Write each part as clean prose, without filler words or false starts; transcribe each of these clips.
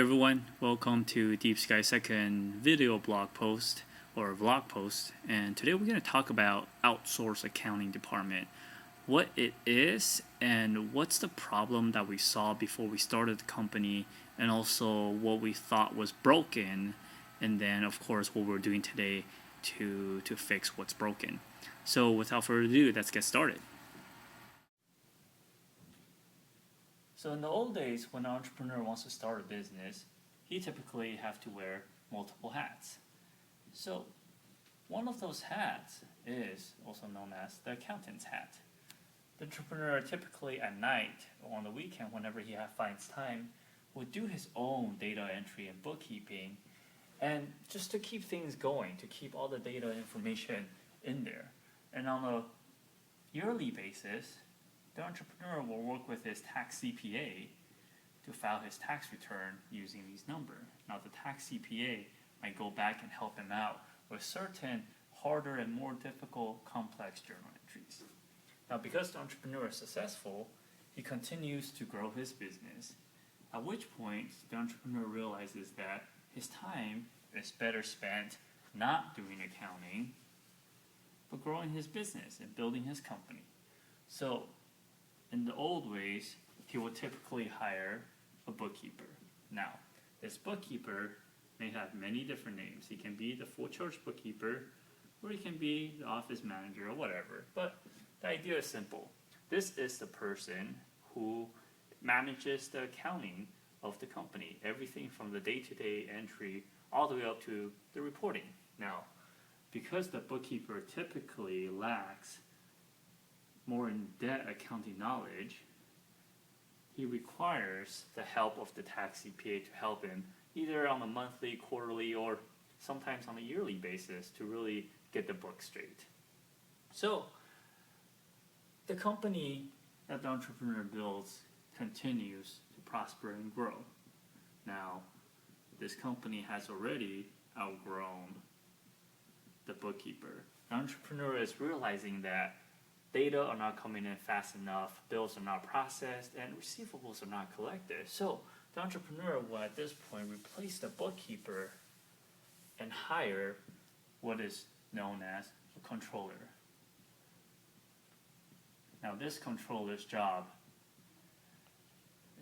everyone, welcome to Deep Sky second video blog post or vlog post, and today we're going to talk about outsource accounting department, what it is and what's the problem that we saw before we started the company, and also what we thought was broken, and then of course what we're doing today to fix what's broken. So without further ado, let's get started. So in the old days, when an entrepreneur wants to start a business, he typically have to wear multiple hats. So one of those hats is also known as the accountant's hat. The entrepreneur typically at night or on the weekend, whenever he finds time, will do his own data entry and bookkeeping, and just to keep things going, to keep all the data information in there. And on a yearly basis, the entrepreneur will work with his tax CPA to file his tax return using these numbers. Now the tax CPA might go back and help him out with certain harder and more difficult complex journal entries. Now because the entrepreneur is successful, he continues to grow his business, at which point the entrepreneur realizes that his time is better spent not doing accounting, but growing his business and building his company. So in the old ways, he would typically hire a bookkeeper. Now, this bookkeeper may have many different names. He can be the full charge bookkeeper, or he can be the office manager or whatever. But the idea is simple. This is the person who manages the accounting of the company, everything from the day-to-day entry all the way up to the reporting. Now, because the bookkeeper typically lacks more in-depth accounting knowledge, he requires the help of the tax CPA to help him either on a monthly, quarterly, or sometimes on a yearly basis to really get the book straight. So the company that the entrepreneur builds continues to prosper and grow. Now, this company has already outgrown the bookkeeper. The entrepreneur is realizing that data are not coming in fast enough, bills are not processed, and receivables are not collected. So the entrepreneur will at this point replace the bookkeeper and hire what is known as a controller. Now this controller's job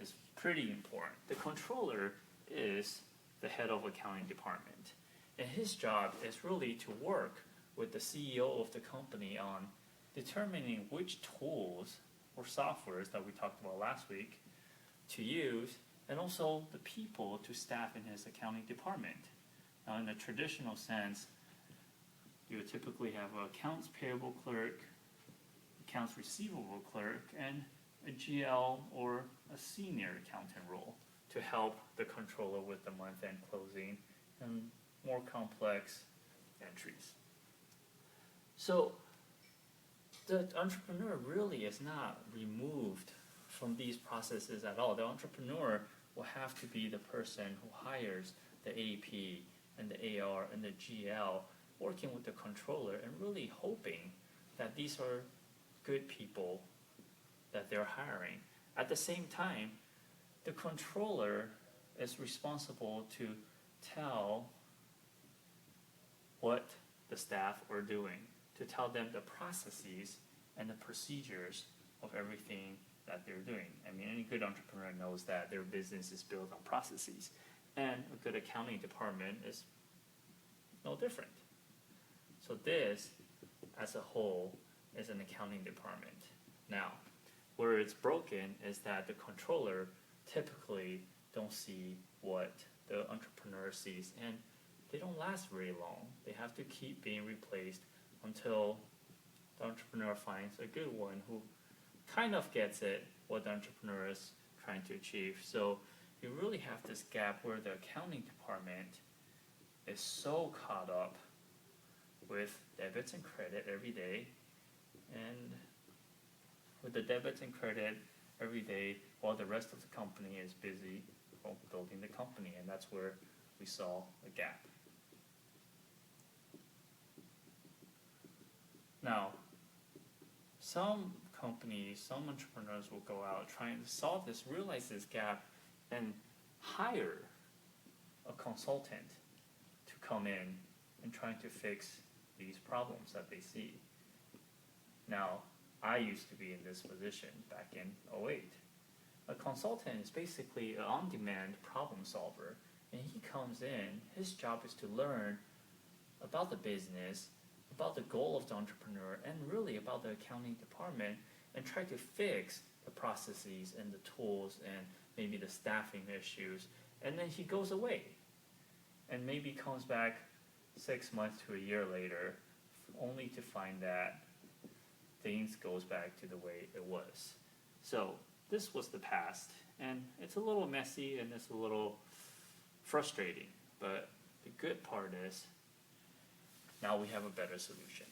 is pretty important. The controller is the head of accounting department, and his job is really to work with the CEO of the company on determining which tools or softwares that we talked about last week to use, and also the people to staff in his accounting department. Now in a traditional sense, you would typically have an accounts payable clerk, accounts receivable clerk, and a GL or a senior accountant role to help the controller with the month-end closing and more complex entries. So the entrepreneur really is not removed from these processes at all. The entrepreneur will have to be the person who hires the AP and the AR and the GL, working with the controller and really hoping that these are good people that they're hiring. At the same time, the controller is responsible to tell what the staff are doing, to tell them the processes and the procedures of everything that they're doing. I mean, any good entrepreneur knows that their business is built on processes, and a good accounting department is no different. So this, as a whole, is an accounting department. Now, where it's broken is that the controller typically don't see what the entrepreneur sees, and they don't last very long. They have to keep being replaced until the entrepreneur finds a good one who kind of gets it, what the entrepreneur is trying to achieve. So you really have this gap where the accounting department is so caught up with debits and credit every day, and with the debits and credit every day while the rest of the company is busy building the company, and that's where we saw a gap. Now, some companies, some entrepreneurs will go out trying to solve this, realize this gap, and hire a consultant to come in and trying to fix these problems that they see. Now, I used to be in this position back in '08. A consultant is basically an on-demand problem solver, and he comes in, his job is to learn about the business, about the goal of the entrepreneur, and really about the accounting department, and try to fix the processes and the tools and maybe the staffing issues, and then he goes away and maybe comes back 6 months to a year later only to find that things goes back to the way it was. So this was the past, and it's a little messy and it's a little frustrating, but the good part is now we have a better solution.